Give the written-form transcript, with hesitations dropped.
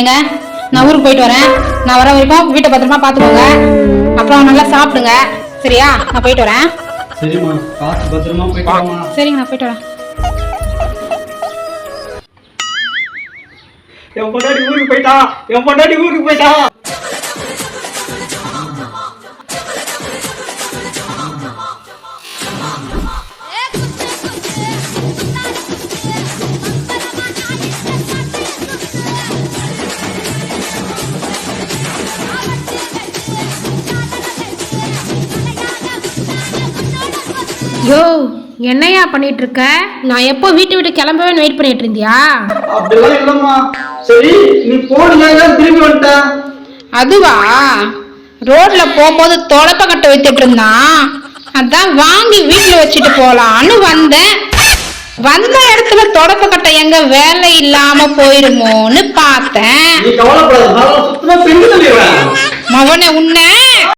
ஏங்க நான் ஊருக்கு போயிட்டு வரேன். நான் வர வரைக்கும் வீட்டை பத்திரமா பாத்துக்கோங்க. அப்புறம் நல்லா சாப்பிடுங்க. சரியா? நான் போயிட்டு வரேன். சரிம்மா, பார்த்து பத்திரமா போயிட்டு வாமா. சரிங்க, நான் போயிட்டு வரேன். என் பொண்டாட்டி ஊருக்கு போயிட்டா, என் பொண்டாட்டி ஊருக்கு போயிட்டா. யோ, என்னையா பண்ணிட்டு இருக்க? நான் எப்போ வீட்டை விட்டு கிளம்பவே வெயிட் பண்ணிட்டு இருந்தியா? அப்படிலாம் இல்லம்மா. சரி, நீ போனீங்க திரும்பி வந்துட்ட. அதுவா, ரோட்ல போகும்போது தொலைப்ப கட்ட வைத்துட்டு இருந்தான். அதான் வாங்கி வீட்டுல வச்சுட்டு போலான்னு வந்தேன். வந்த இடத்துல தொடப்ப கட்டை எங்க வேலை இல்லாம போயிருமோன்னு பார்த்தேன். நீ கவலைப்படாத, நான் சுத்தமா பெண்ணு சொல்லிடுறேன். மவனை உன்ன